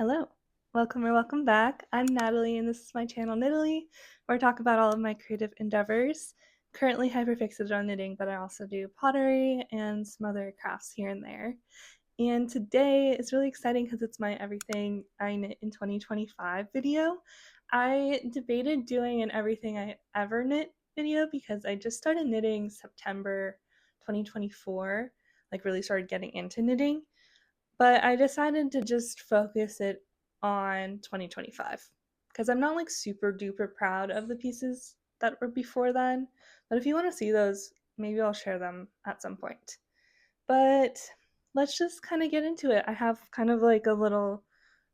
Hello, welcome or welcome back. I'm Natalie and this is my channel Natalee, where I talk about all of my creative endeavors. Currently hyperfixated on knitting, but I also do pottery and some other crafts here and there. And today is really exciting because it's my Everything I Knit in 2025 video. I debated doing an Everything I Ever Knit video because I just started knitting September 2024, like really started getting into knitting. But I decided to just focus it on 2025 because I'm not like super duper proud of the pieces that were before then. But if you want to see those, maybe I'll share them at some point. But let's just kind of get into it. I have kind of like a little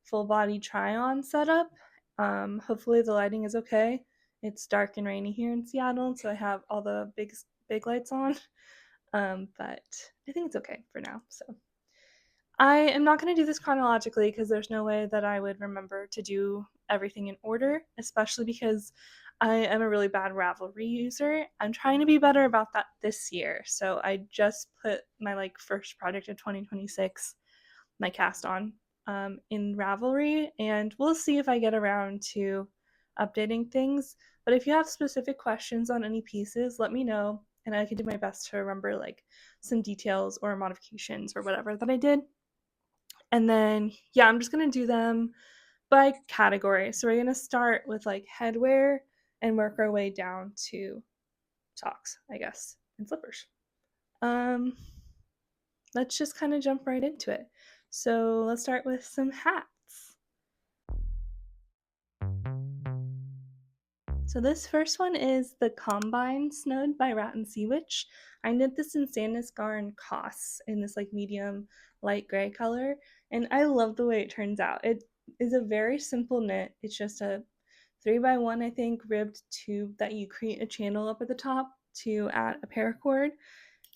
full body try on setup. Hopefully the lighting is okay. It's dark and rainy here in Seattle, so I have all the big lights on. But I think it's okay for now. So I am not going to do this chronologically because there's no way that I would remember to do everything in order, especially because I am a really bad Ravelry user. I'm trying to be better about that this year. So I just put my first project of 2026, my cast on, in Ravelry, and we'll see if I get around to updating things. But if you have specific questions on any pieces, let me know, and I can do my best to remember like some details or modifications or whatever that I did. And then, yeah, I'm just going to do them by category. So we're going to start with like headwear and work our way down to socks, I guess, and slippers. Um, let's just kind of jump right into it. So let's start with some hats. So this first one is the Combine Snowed by Rat and Sea Witch. I knit this in Sandnes Garn Koss in this like medium light gray color, and I love the way it turns out. It is a very simple knit. It's just a 3x1, I think, ribbed tube that you create a channel up at the top to add a paracord.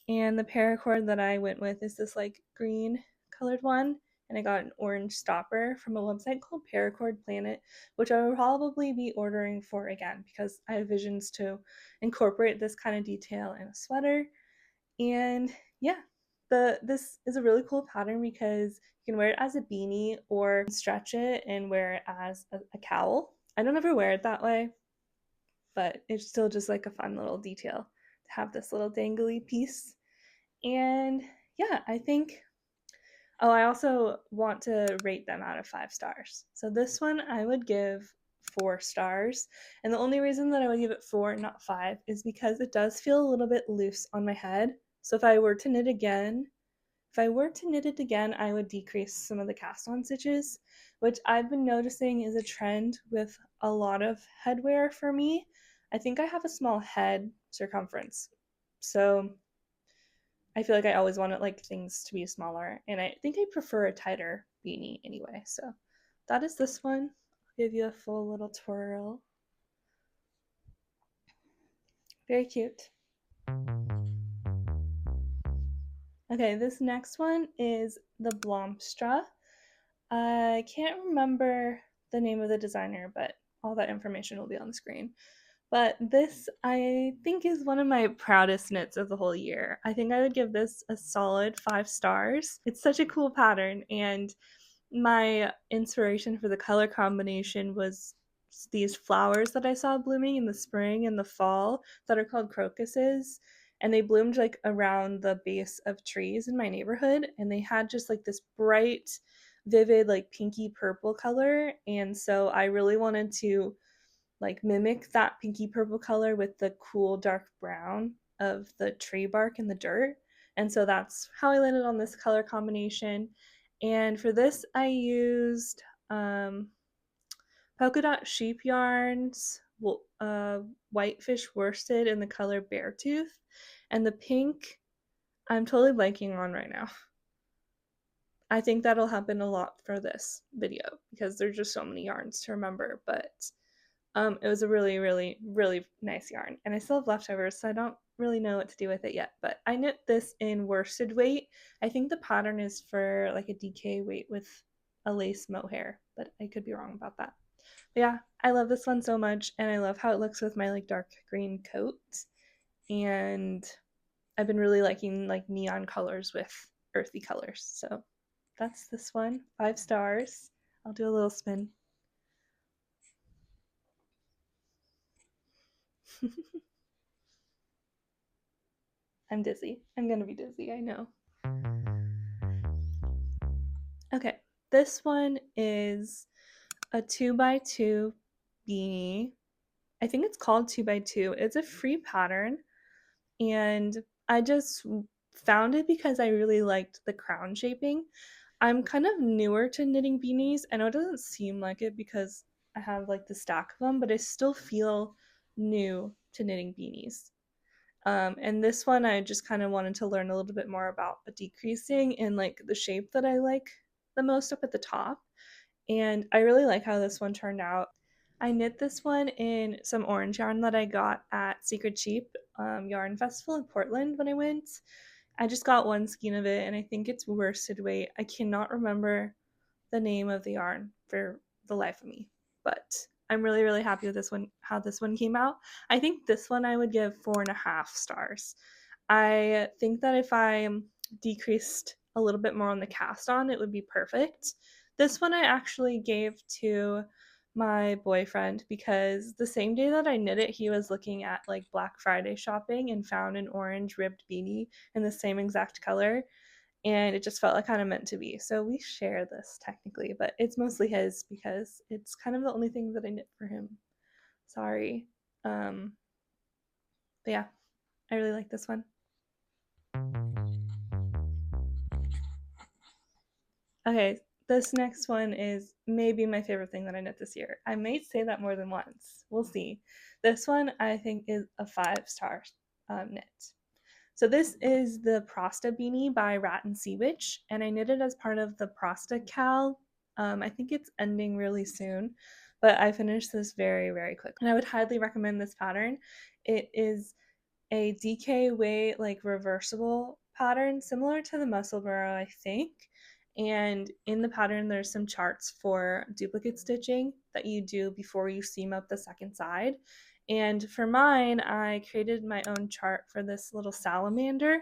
And the paracord that I went with is this like green colored one, and I got an orange stopper from a website called Paracord Planet, which I will probably be ordering for again because I have visions to incorporate this kind of detail in a sweater. And yeah, this is a really cool pattern because you can wear it as a beanie or stretch it and wear it as a cowl. I don't ever wear it that way, but it's still just like a fun little detail to have this little dangly piece. And yeah, I think, oh, I also want to rate them out of 5 stars. So this one I would give 4 stars. And the only reason that I would give it 4, not 5, is because it does feel a little bit loose on my head. So if I were to knit it again, I would decrease some of the cast on stitches, which I've been noticing is a trend with a lot of headwear for me. I think I have a small head circumference. So I feel like I always wanted like things to be smaller, and I think I prefer a tighter beanie anyway. So that is this one. I'll give you a full little twirl. Very cute. Okay, this next one is the Blomstra. I can't remember the name of the designer, but all that information will be on the screen. But this, I think, is one of my proudest knits of the whole year. I think I would give this a solid 5 stars. It's such a cool pattern, and my inspiration for the color combination was these flowers that I saw blooming in the spring and the fall that are called crocuses. And they bloomed like around the base of trees in my neighborhood. And they had just like this bright, vivid, like pinky purple color. And so I really wanted to like mimic that pinky purple color with the cool dark brown of the tree bark and the dirt. And so that's how I landed on this color combination. And for this, I used polka dot sheep yarns, whitefish worsted in the color Beartooth, and the pink I'm totally blanking on right now. I think that'll happen a lot for this video because there's just so many yarns to remember, but it was a really, really, really nice yarn, and I still have leftovers, so I don't really know what to do with it yet, but I knit this in worsted weight. I think the pattern is for like a DK weight with a lace mohair, but I could be wrong about that. But yeah, I love this one so much, and I love how it looks with my like dark green coat, and I've been really liking like neon colors with earthy colors, so that's this one. 5 stars. I'll do a little spin. I'm dizzy. I'm gonna be dizzy, I know. Okay, this one is a 2x2 beanie. I think it's called 2x2. It's a free pattern, and I just found it because I really liked the crown shaping. I'm kind of newer to knitting beanies. I know it doesn't seem like it because I have like the stack of them, but I still feel new to knitting beanies. And this one, I just kind of wanted to learn a little bit more about the decreasing and like the shape that I like the most up at the top. And I really like how this one turned out. I knit this one in some orange yarn that I got at Secret Cheap Yarn Festival in Portland when I went. I just got one skein of it and I think it's worsted weight. I cannot remember the name of the yarn for the life of me, but I'm really, really happy with this one, how this one came out. I think this one I would give 4.5 stars. I think that if I decreased a little bit more on the cast on, it would be perfect. This one I actually gave to my boyfriend because the same day that I knit it, he was looking at like Black Friday shopping and found an orange ribbed beanie in the same exact color, and it just felt like kind of meant to be. So we share this technically, but it's mostly his because it's kind of the only thing that I knit for him. Sorry. Um, but yeah, I really like this one. Okay, this next one is maybe my favorite thing that I knit this year. I may say that more than once. We'll see. This one I think is a 5-star knit. So this is the Prosta beanie by Rat and Sea Witch, and I knit it as part of the Prosta Cal. I think it's ending really soon, but I finished this very, very quick. And I would highly recommend this pattern. It is a DK weight, like reversible pattern, similar to the Muscle Burrow, I think. And in the pattern, there's some charts for duplicate stitching that you do before you seam up the second side. And for mine, I created my own chart for this little salamander.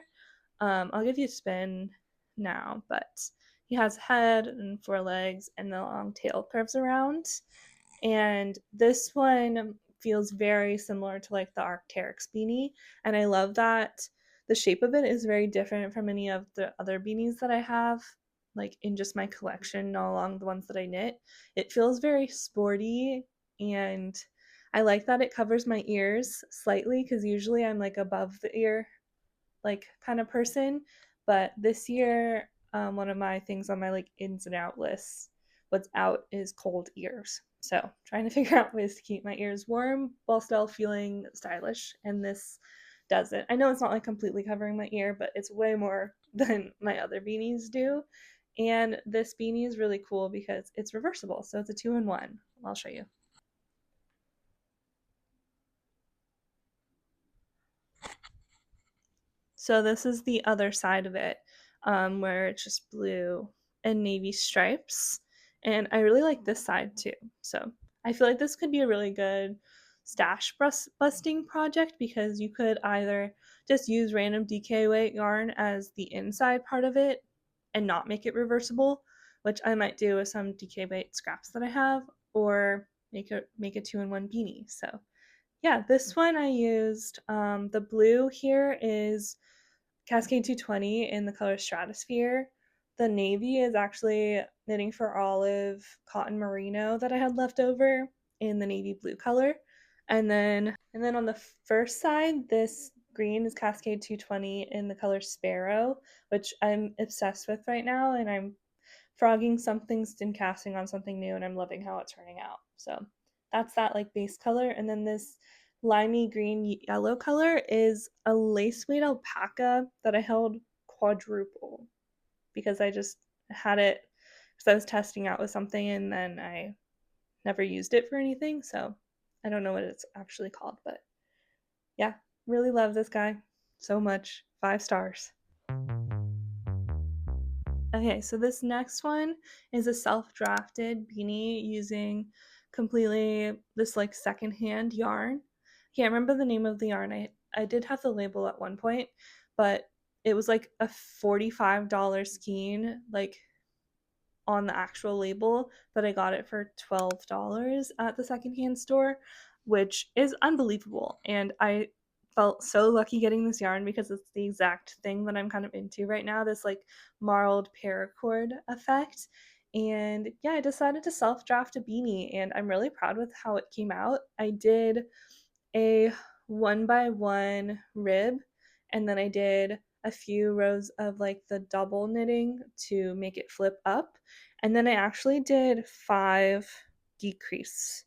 I'll give you a spin now, but he has a head and 4 legs, and the long tail curves around. And this one feels very similar to like the Arc'teryx beanie, and I love that the shape of it is very different from any of the other beanies that I have like in just my collection, all along the ones that I knit. It feels very sporty, and I like that it covers my ears slightly because usually I'm like above the ear like kind of person. But this year, one of my things on my like ins and out list, what's out is cold ears. So trying to figure out ways to keep my ears warm while still feeling stylish. And this does it. I know it's not like completely covering my ear, but it's way more than my other beanies do. And this beanie is really cool because it's reversible. So it's a 2-in-1. I'll show you. So this is the other side of it, where it's just blue and navy stripes. And I really like this side too. So I feel like this could be a really good stash busting project because you could either just use random DK weight yarn as the inside part of it and not make it reversible, which I might do with some DK weight scraps that I have, or make a 2-in-1 beanie. So yeah, this one I used, the blue here is Cascade 220 in the color Stratosphere. The navy is actually knitting for Olive Cotton Merino that I had left over in the navy blue color. And then on the first side, this green is Cascade 220 in the color Sparrow, which I'm obsessed with right now, and I'm frogging something and casting on something new, and I'm loving how it's turning out. So that's that like base color. And then this limey green yellow color is a lace weight alpaca that I held quadruple because I just had it because I was testing out with something and then I never used it for anything. So I don't know what it's actually called, but yeah, really love this guy so much. 5 stars. Okay, so this next one is a self-drafted beanie using completely this like secondhand yarn. I can't remember the name of the yarn. I did have the label at one point, but it was like a $45 skein, like on the actual label that I got it for $12 at the secondhand store, which is unbelievable. And I felt so lucky getting this yarn because it's the exact thing that I'm kind of into right now, this like marled paracord effect. And yeah, I decided to self-draft a beanie, and I'm really proud with how it came out. I did a 1x1 rib, and then I did a few rows of like the double knitting to make it flip up, and then I actually did 5 decrease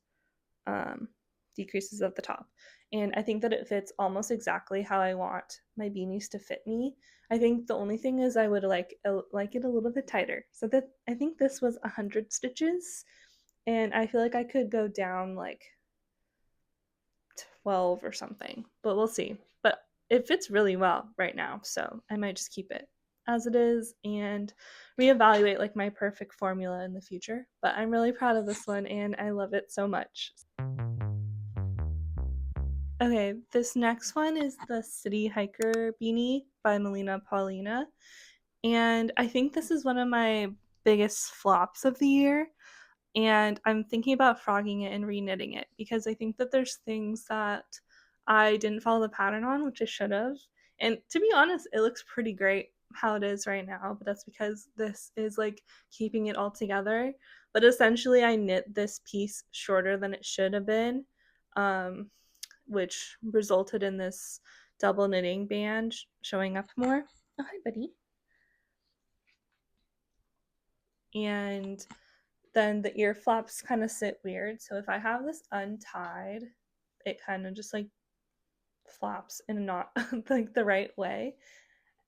decreases of the top. And I think that it fits almost exactly how I want my beanies to fit me. I think the only thing is I would like it a little bit tighter. So that I think this was 100 stitches, and I feel like I could go down like 12 or something, but we'll see. But it fits really well right now, so I might just keep it as it is and reevaluate like my perfect formula in the future. But I'm really proud of this one and I love it so much. Okay, this next one is the City Hiker beanie by Melina Paulina. And I think this is one of my biggest flops of the year. And I'm thinking about frogging it and re-knitting it because I think that there's things that I didn't follow the pattern on, which I should have. And to be honest, it looks pretty great how it is right now, but that's because this is like keeping it all together. But essentially, I knit this piece shorter than it should have been, which resulted in this double knitting band showing up more. Oh, hi, buddy. And then the ear flaps kind of sit weird. So if I have this untied, it kind of just like flaps in not like the right way.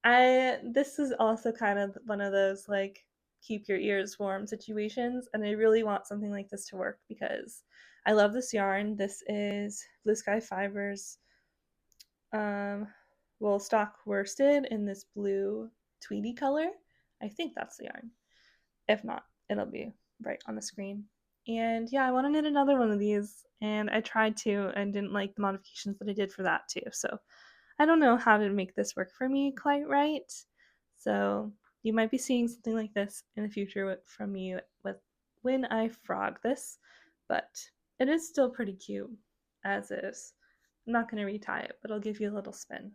This is also kind of one of those like keep your ears warm situations, and I really want something like this to work because I love this yarn. This is Blue Sky Fibers wool stock worsted in this blue tweedy color. I think that's the yarn. If not, it'll be right on the screen. And yeah, I want to knit another one of these, and I tried to and didn't like the modifications that I did for that too. So I don't know how to make this work for me quite right. So you might be seeing something like this in the future from me with when I frog this, but it is still pretty cute as is. I'm not going to retie it, but I'll give you a little spin.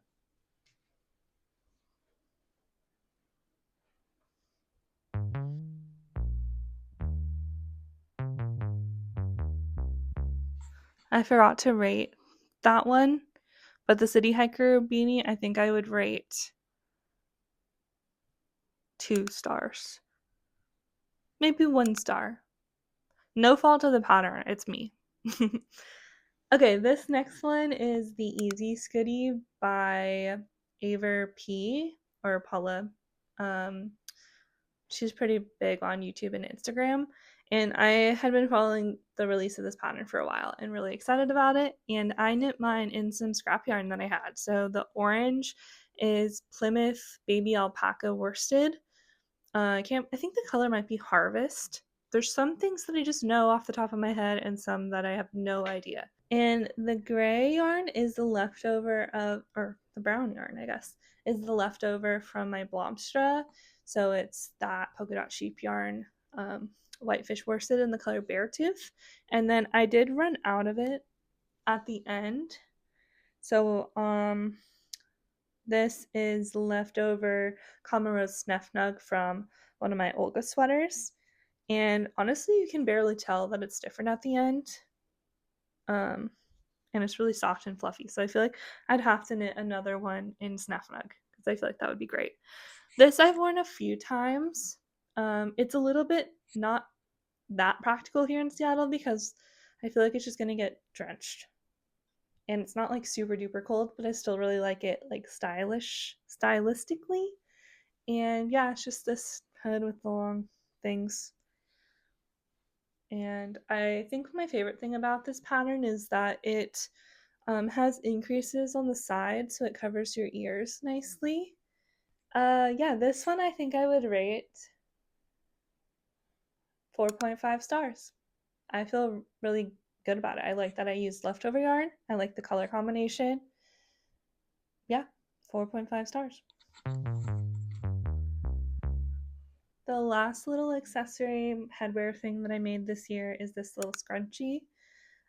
I forgot to rate that one, but the City Hiker beanie, I think I would rate 2 stars. Maybe 1 star. No fault of the pattern, it's me. Okay, this next one is the Easy Scoodie by Aver P or Paula. She's pretty big on YouTube and Instagram, and I had been following the release of this pattern for a while and really excited about it. And I knit mine in some scrap yarn that I had. So the orange is Plymouth Baby Alpaca worsted. I think the color might be Harvest. There's some things that I just know off the top of my head and some that I have no idea. And the gray yarn is the leftover of, or the brown yarn, I guess, is the leftover from my Blomstra. So it's that polka dot sheep yarn, whitefish worsted in the color Beartooth. And then I did run out of it at the end. So this is leftover Common Rose Snefnug from one of my Olga sweaters. And honestly, you can barely tell that it's different at the end. And it's really soft and fluffy. So I feel like I'd have to knit another one in Snefnug because I feel like that would be great. This I've worn a few times. It's a little bit not that practical here in Seattle because I feel like it's just going to get drenched. And it's not like super duper cold, but I still really like it like stylistically. And yeah, it's just this hood with the long things. And I think my favorite thing about this pattern is that it has increases on the side, so it covers your ears nicely. Yeah, this one I think I would rate 4.5 stars. I feel really good about it. I like that I used leftover yarn. I like the color combination. Yeah, 4.5 stars. The last little accessory headwear thing that I made this year is this little scrunchie.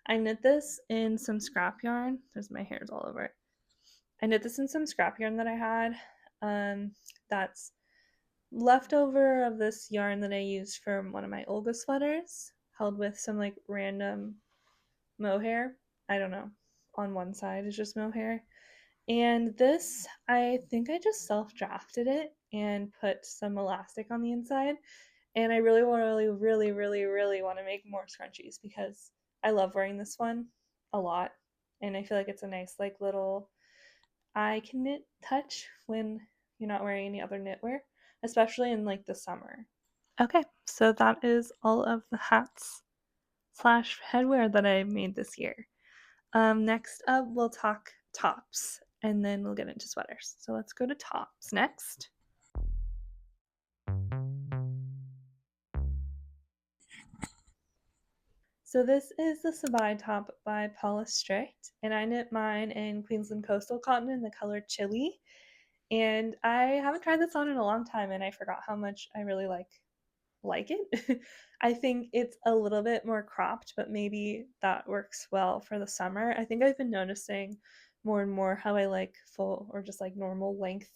I knit this in some scrap yarn. There's my hairs all over it. I knit this in some scrap yarn that I had. That's leftover of this yarn that I used from one of my Olga sweaters, held with some like random mohair. I don't know. On one side is just mohair. And this, I think I just self drafted it and put some elastic on the inside. And I really, really want to make more scrunchies because I love wearing this one a lot. And I feel like it's a nice, like, little eye can knit touch when you're not wearing any other knitwear, especially in like the summer. Okay, so that is all of the hats slash headwear that I made this year. Next up, we'll talk tops and then we'll get into sweaters. So let's go to tops next. So this is the Sabai top by Paula Strict, and I knit mine in Queensland Coastal Cotton in the color Chili. And I haven't tried this on in a long time, and I forgot how much I really like it. I think it's a little bit more cropped, but maybe that works well for the summer. I think I've been noticing more and more how I like full or just like normal length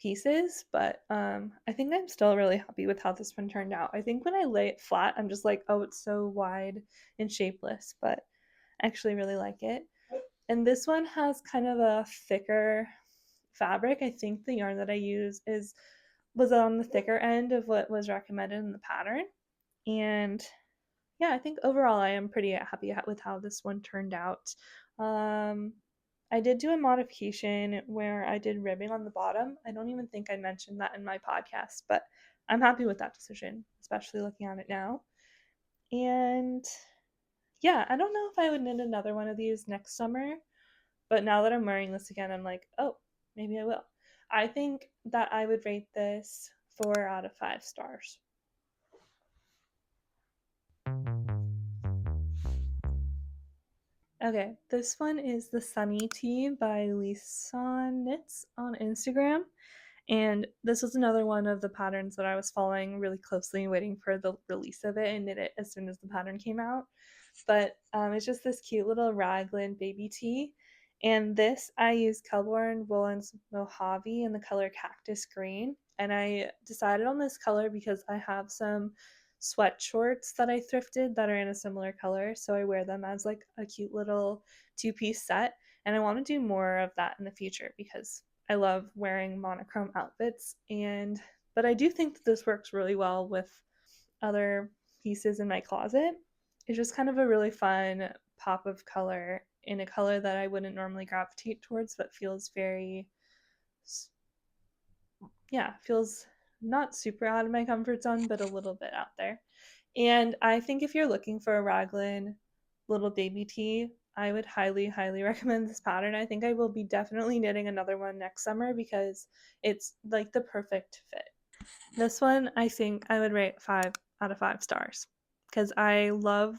pieces, but I think I'm still really happy with how this one turned out. I think when I lay it flat, I'm just like, oh, it's so wide and shapeless, but I actually really like it. And this one has kind of a thicker fabric. I think the yarn that I use was on the thicker end of what was recommended in the pattern. And yeah, I think overall I am pretty happy with how this one turned out. I did do a modification where I did ribbing on the bottom. I don't even think I mentioned that in my podcast, but I'm happy with that decision, especially looking at it now. And yeah, I don't know if I would knit another one of these next summer, but now that I'm wearing this again, I'm like, oh, maybe I will. I think that I would rate this 4 out of 5 stars. Okay, this one is the Sunny Tea by Lisa Knits on Instagram. And this was another one of the patterns that I was following really closely, waiting for the release of it and knit it as soon as the pattern came out. But it's just this cute little raglan baby tee. And this, I used Kelborn Woolen's Mojave in the color Cactus Green. And I decided on this color because I have some sweat shorts that I thrifted that are in a similar color. So I wear them as like a cute little two-piece set. And I want to do more of that in the future because I love wearing monochrome outfits. But I do think that this works really well with other pieces in my closet. It's just kind of a really fun pop of color in a color that I wouldn't normally gravitate towards, but feels very, feels not super out of my comfort zone, but a little bit out there. And I think if you're looking for a raglan little baby tee, I would highly, highly recommend this pattern. I think I will be definitely knitting another one next summer because it's like the perfect fit. This one, I think I would rate 5 out of 5 stars because I love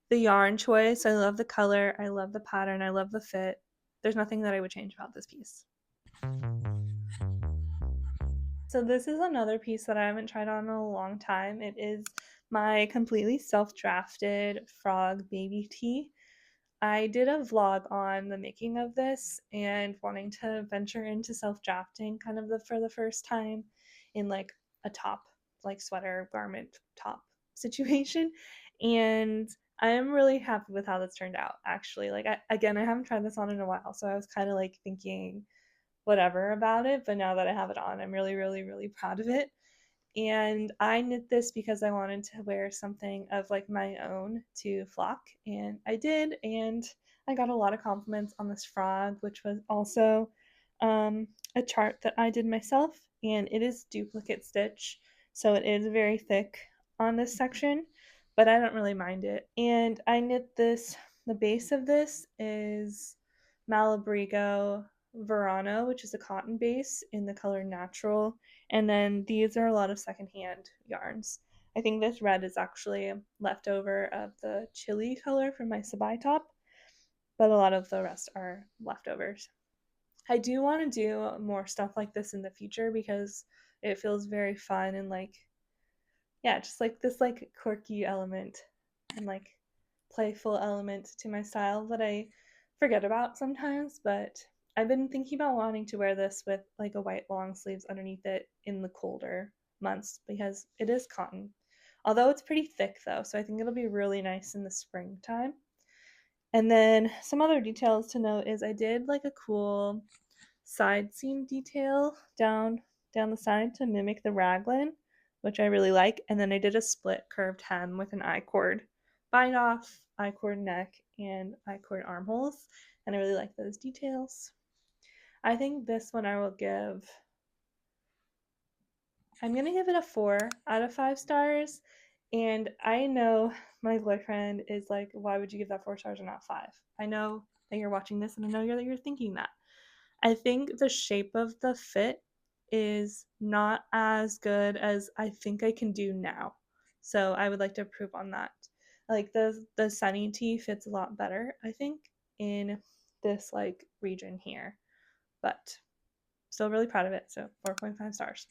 the yarn choice. I love the color. I love the pattern. I love the fit. There's nothing that I would change about this piece. So this is another piece that I haven't tried on in a long time. It is my completely self-drafted frog baby tee. I did a vlog on the making of this and wanting to venture into self-drafting kind of for the first time in like a top, like sweater garment top situation. And I am really happy with how this turned out actually. Like I haven't tried this on in a while, so I was kind of like thinking whatever about it, but now that I have it on, I'm really proud of it. And I knit this because I wanted to wear something of like my own to flock, and I did, and I got a lot of compliments on this frog, which was also a chart that I did myself, and it is duplicate stitch, so it is very thick on this section, but I don't really mind it. And I knit this, the base of this is Malabrigo Verano, which is a cotton base in the color Natural, and then these are a lot of secondhand yarns. I think this red is actually leftover of the chili color from my Sabai top, but a lot of the rest are leftovers. I do want to do more stuff like this in the future because it feels very fun and like, yeah, just like this like quirky element and like playful element to my style that I forget about sometimes. But I've been thinking about wanting to wear this with like a white long sleeves underneath it in the colder months because it is cotton. Although it's pretty thick though, so I think it'll be really nice in the springtime. And then some other details to note is I did like a cool side seam detail down the side to mimic the raglan, which I really like. And then I did a split curved hem with an I-cord bind off, I-cord neck, and I-cord armholes. And I really like those details. I think this one I'm going to give it a 4 out of 5 stars. And I know my boyfriend is like, why would you give that 4 stars and not 5? I know that you're watching this and I know that you're thinking that. I think the shape of the fit is not as good as I think I can do now. So I would like to improve on that. Like the sunny tee fits a lot better, I think, in this like region here. But still really proud of it. So 4.5 stars.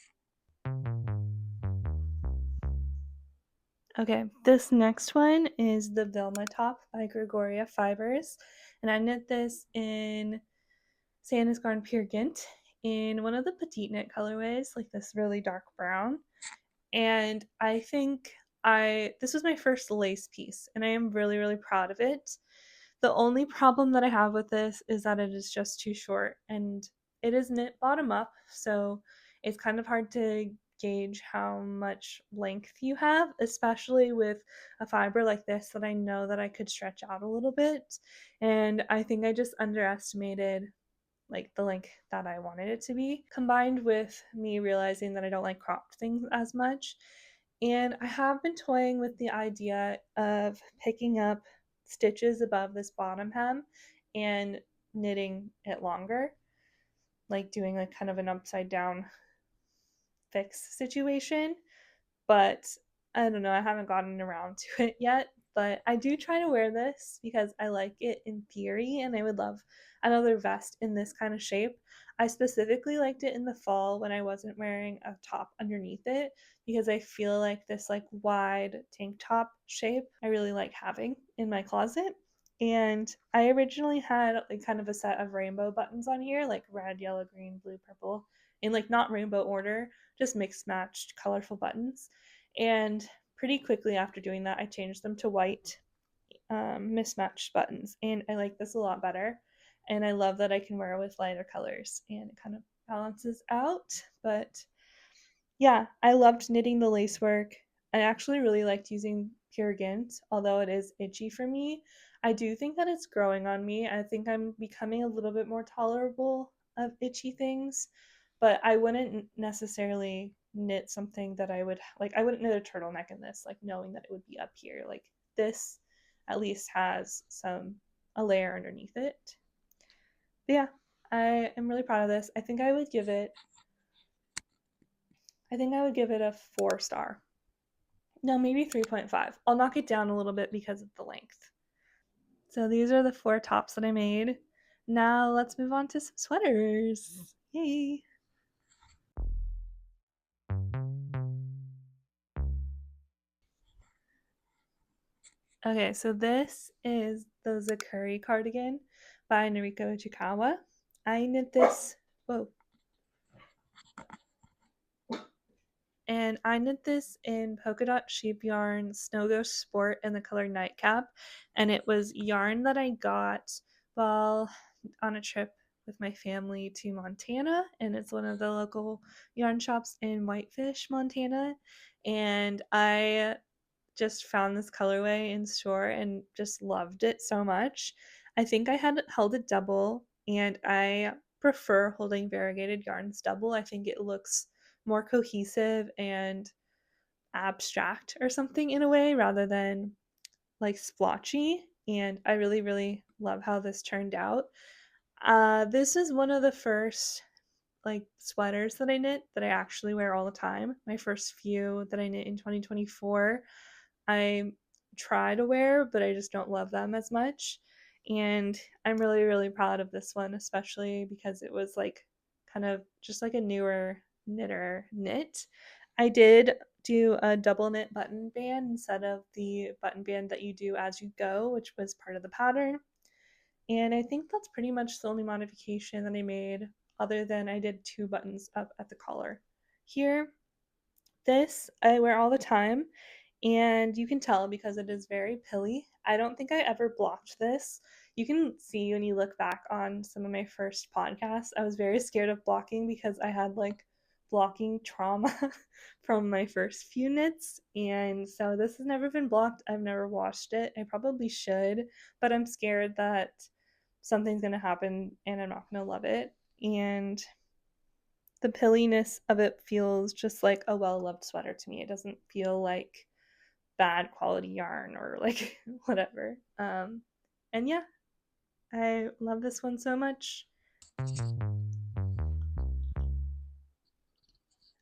Okay, this next one is the Vilma top by Gregoria Fibers. And I knit this in Santa's Garden Pure Gint in one of the petite knit colorways, like this really dark brown. And I think this was my first lace piece, and I am really, really proud of it. The only problem that I have with this is that it is just too short, and it is knit bottom up, so it's kind of hard to gauge how much length you have, especially with a fiber like this that I know that I could stretch out a little bit. And I think I just underestimated like the length that I wanted it to be, combined with me realizing that I don't like cropped things as much. And I have been toying with the idea of picking up stitches above this bottom hem and knitting it longer, like doing like kind of an upside down fix situation. But I don't know, I haven't gotten around to it yet. But I do try to wear this because I like it in theory, and I would love another vest in this kind of shape. I specifically liked it in the fall when I wasn't wearing a top underneath it because I feel like this like wide tank top shape I really like having in my closet. And I originally had like kind of a set of rainbow buttons on here, like red, yellow, green, blue, purple, in like not rainbow order, just mixed matched colorful buttons. And pretty quickly after doing that, I changed them to white mismatched buttons. And I like this a lot better. And I love that I can wear it with lighter colors and it kind of balances out. But yeah, I loved knitting the lace work. I actually really liked using Pure Gint, although it is itchy for me. I do think that it's growing on me. I think I'm becoming a little bit more tolerable of itchy things, but I wouldn't necessarily knit something that I would like. I wouldn't knit a turtleneck in this, like knowing that it would be up here. Like this at least has a layer underneath it. But yeah, I am really proud of this. I think I would give it a 4 star. No, maybe 3.5. I'll knock it down a little bit because of the length. So these are the 4 tops that I made. Now let's move on to some sweaters. Yay! Okay, so this is the Zakuri cardigan by Noriko Ichikawa. I knit this, whoa. And I knit this in polka dot sheep yarn, Snow Ghost Sport, and the color Nightcap. And it was yarn that I got while on a trip with my family to Montana. And it's one of the local yarn shops in Whitefish, Montana. And I just found this colorway in store and just loved it so much. I think I had held it double, and I prefer holding variegated yarns double. I think it looks more cohesive and abstract or something in a way rather than like splotchy. And I really, really love how this turned out. This is one of the first like sweaters that I knit that I actually wear all the time. My first few that I knit in 2024, I try to wear, but I just don't love them as much. And I'm really, really proud of this one, especially because it was like kind of just like a newer knitter knit. I did do a double knit button band instead of the button band that you do as you go, which was part of the pattern. And I think that's pretty much the only modification that I made, other than I did 2 buttons up at the collar. Here, this I wear all the time, and you can tell because it is very pilly. I don't think I ever blocked this. You can see when you look back on some of my first podcasts, I was very scared of blocking because I had like blocking trauma from my first few knits. And so this has never been blocked. I've never washed it. I probably should, but I'm scared that something's going to happen and I'm not going to love it. And the pilliness of it feels just like a well-loved sweater to me. It doesn't feel like bad quality yarn or like whatever. And yeah, I love this one so much.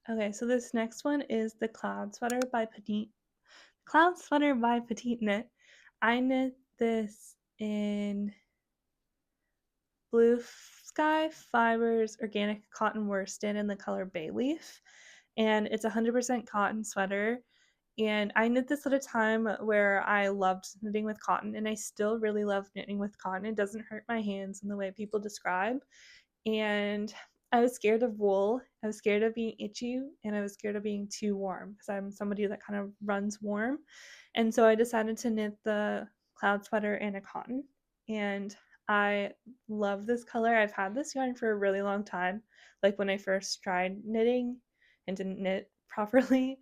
Okay, so this next one is the Cloud Sweater by Petite Knit. I knit this in Blue Sky Fibers Organic Cotton Worsted in the color Bay Leaf, and it's 100% cotton sweater. And I knit this at a time where I loved knitting with cotton, and I still really love knitting with cotton. It doesn't hurt my hands in the way people describe. And I was scared of wool. I was scared of being itchy, and I was scared of being too warm because I'm somebody that kind of runs warm. And so I decided to knit the cloud sweater in a cotton. And I love this color. I've had this yarn for a really long time, like when I first tried knitting and didn't knit properly.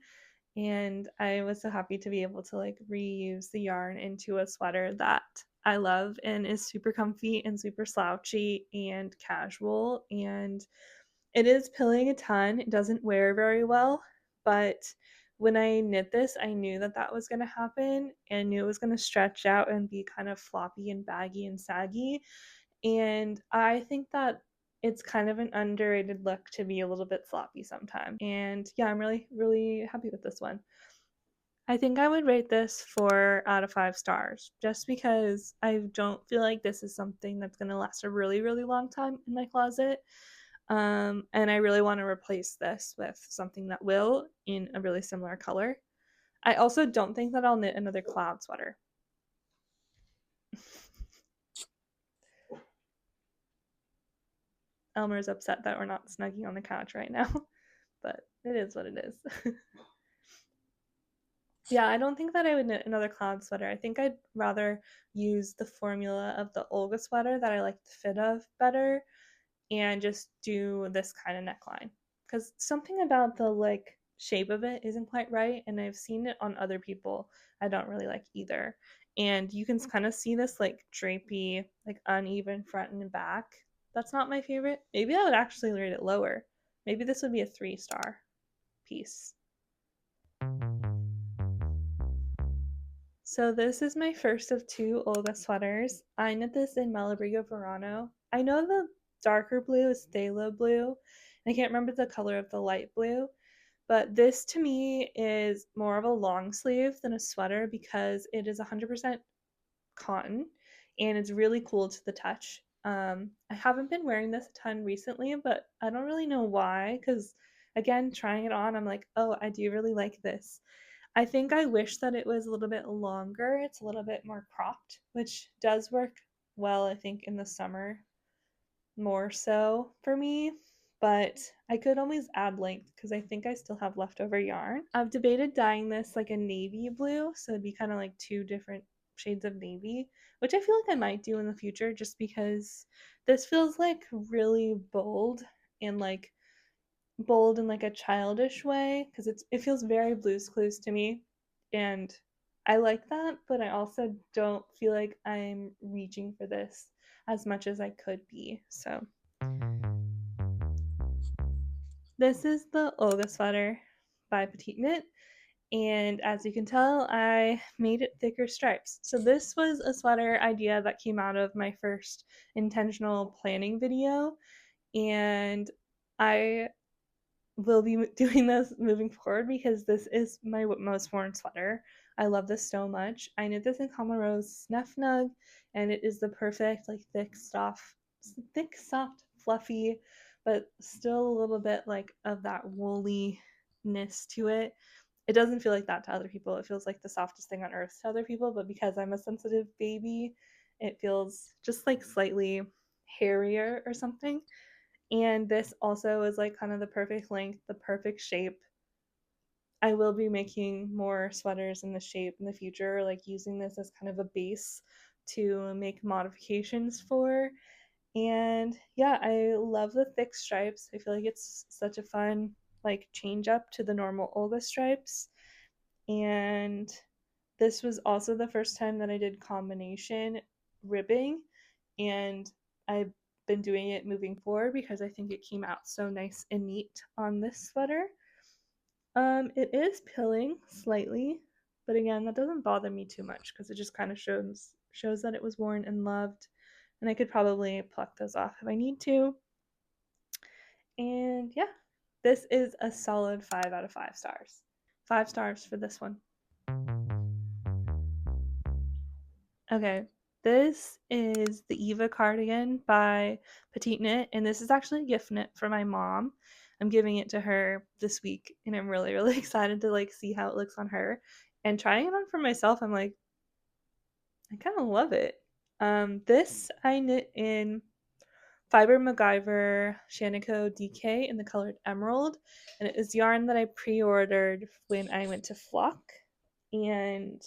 And I was so happy to be able to like reuse the yarn into a sweater that I love and is super comfy and super slouchy and casual. And it is pilling a ton. It doesn't wear very well, but when I knit this, I knew that that was going to happen and knew it was going to stretch out and be kind of floppy and baggy and saggy. And I think that it's kind of an underrated look to be a little bit sloppy sometimes. And yeah, I'm really, really happy with this one. I think I would rate this 4 out of 5 stars just because I don't feel like this is something that's going to last a really, really long time in my closet. And I really want to replace this with something that will in a really similar color. I also don't think that I'll knit another cloud sweater. Elmer's upset that we're not snugging on the couch right now, but it is what it is. Yeah, I don't think that I would knit another cloud sweater. I think I'd rather use the formula of the Olga sweater that I like the fit of better and just do this kind of neckline. Because something about the like shape of it isn't quite right, and I've seen it on other people I don't really like either. And you can kind of see this like drapey, like uneven front and back. That's not my favorite. Maybe I would actually rate it lower. Maybe this would be a 3-star piece. So this is my first of 2 Olga sweaters. I knit this in Malabrigo Verano. I know the darker blue is phthalo blue. I can't remember the color of the light blue, but this to me is more of a long sleeve than a sweater because it is 100% cotton and it's really cool to the touch. I haven't been wearing this a ton recently, but I don't really know why because again, trying it on, I'm like, oh, I do really like this. I think I wish that it was a little bit longer. It's a little bit more cropped, which does work well, I think, in the summer more so for me. But I could always add length because I think I still have leftover yarn. I've debated dyeing this like a navy blue, so it'd be kind of like 2 different shades of navy, which I feel like I might do in the future just because this feels like really and like bold in like a childish way because it feels very Blue's Clues to me, and I like that, but I also don't feel like I'm reaching for this as much as I could be. So this is the Olga sweater by Petite Knit, and as you can tell, I made it thicker stripes. So this was a sweater idea that came out of my first intentional planning video, and I will be doing this moving forward because this is my most worn sweater. I love this so much. I knit this in Common Rose Snuff Nug, and it is the perfect like thick, soft, fluffy but still a little bit like of that wooliness to it. It doesn't feel like that to other people. It feels like the softest thing on earth to other people, but because I'm a sensitive baby, it feels just like slightly hairier or something. And this also is like kind of the perfect length, the perfect shape. I will be making more sweaters in this shape in the future, like using this as kind of a base to make modifications for. And yeah, I love the thick stripes. I feel like it's such a fun like change up to the normal Olga stripes. And this was also the first time that I did combination ribbing, and I've been doing it moving forward because I think it came out so nice and neat on this sweater. It is pilling slightly, but again, that doesn't bother me too much because it just kind of shows that it was worn and loved, and I could probably pluck those off if I need to. And yeah, this is a solid 5 out of 5 stars. 5 stars for this one. Okay, this is the Eva cardigan by Petite Knit, and this is actually a gift knit for my mom. I'm giving it to her this week, and I'm really, really excited to like see how it looks on her. And trying it on for myself, I'm like, I kind of love it. This I knit in Fiber MacGyver Shanico DK in the colored emerald, and it is yarn that I pre-ordered when I went to Flock. And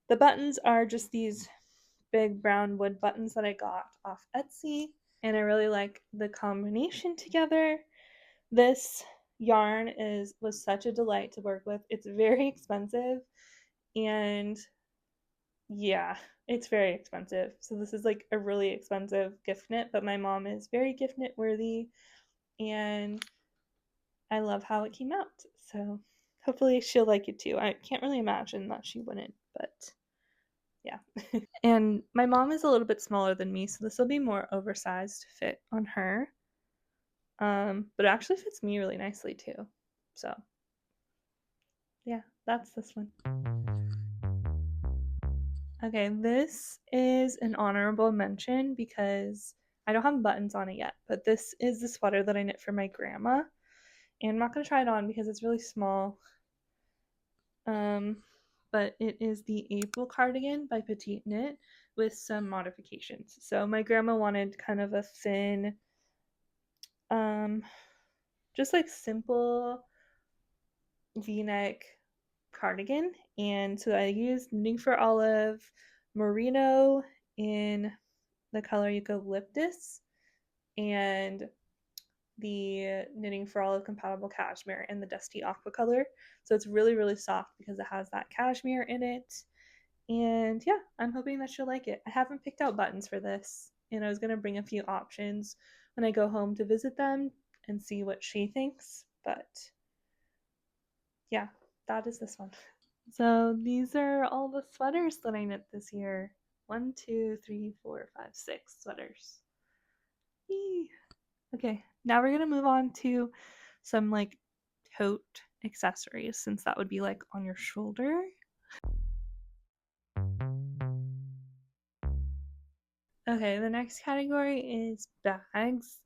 the buttons are just these big brown wood buttons that I got off Etsy, and I really like the combination together. This yarn was such a delight to work with. It's very expensive, and yeah, it's very expensive. So this is like a really expensive gift knit, but my mom is very gift knit worthy, and I love how it came out. So hopefully she'll like it too. I can't really imagine that she wouldn't, but yeah. And my mom is a little bit smaller than me, so this will be more oversized fit on her. But it actually fits me really nicely too. So yeah, that's this one. Okay, this is an honorable mention because I don't have buttons on it yet, but this is the sweater that I knit for my grandma. And I'm not going to try it on because it's really small. But it is the April cardigan by Petite Knit with some modifications. So my grandma wanted kind of a thin, just like simple v-neck cardigan, and so I used Knitting for Olive merino in the color eucalyptus and the Knitting for Olive compatible cashmere in the dusty aqua color. So it's really, really soft because it has that cashmere in it. And yeah, I'm hoping that she'll like it. I haven't picked out buttons for this, and I was going to bring a few options when I go home to visit them and see what she thinks. But yeah, that is this one. So these are all the sweaters that I knit this year. 1, 2, 3, 4, 5, 6 sweaters. Yee. Okay, now we're gonna move on to some like tote accessories, since that would be like on your shoulder. Okay, the next category is bags.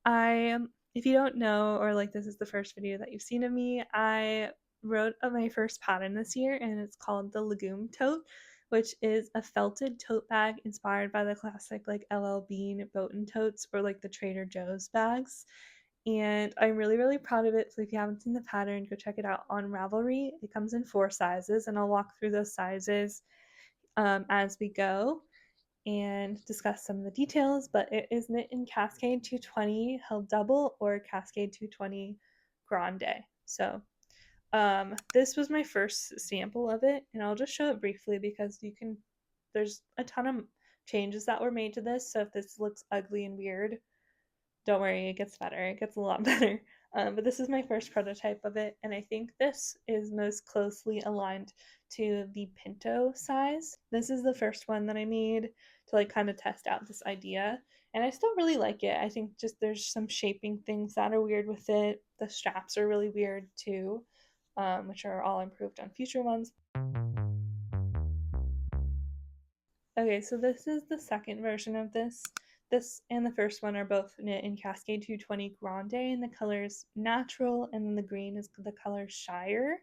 If you don't know, or like this is the first video that you've seen of me, I wrote my first pattern this year, and it's called the Legume Tote, which is a felted tote bag inspired by the classic like LL Bean Boatin' totes or like the Trader Joe's bags. And I'm really, really proud of it. So if you haven't seen the pattern, go check it out on Ravelry. It comes in 4 sizes, and I'll walk through those sizes as we go and discuss some of the details, but it is knit in Cascade 220 held double or Cascade 220 grande. So this was my first sample of it, and I'll just show it briefly because there's a ton of changes that were made to this, so if this looks ugly and weird, don't worry, it gets better. It gets a lot better. But this is my first prototype of it, and I think this is most closely aligned to the Pinto size. This is the first one that I made to like kind of test out this idea, and I still really like it. I think just there's some shaping things that are weird with it. The straps are really weird too, which are all improved on future ones. Okay, so this is the second version of this. This and the first one are both knit in Cascade 220 Grande, and the color's natural, and then the green is the color Shire.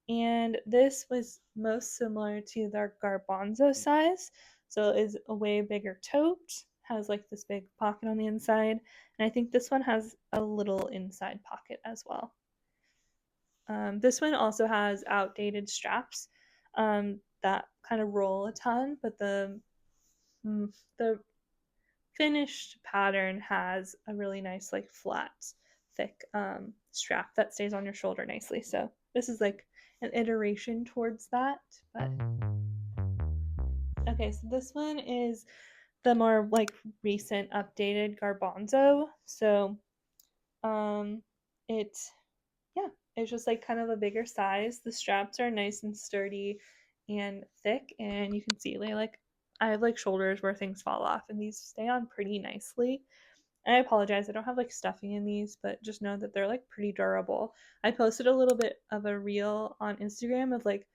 And this was most similar to their garbanzo size, so it is a way bigger tote, has like this big pocket on the inside, and I think this one has a little inside pocket as well. This one also has outdated straps that kind of roll a ton, but the finished pattern has a really nice like flat thick strap that stays on your shoulder nicely. So this is like an iteration towards that. But okay, so this one is the more like recent updated garbanzo. So it yeah, it's just like kind of a bigger size. The straps are nice and sturdy and thick, and you can see they like I have like shoulders where things fall off, and these stay on pretty nicely. And I apologize, I don't have like stuffing in these, but just know that they're like pretty durable. I posted a little bit of a reel on Instagram of like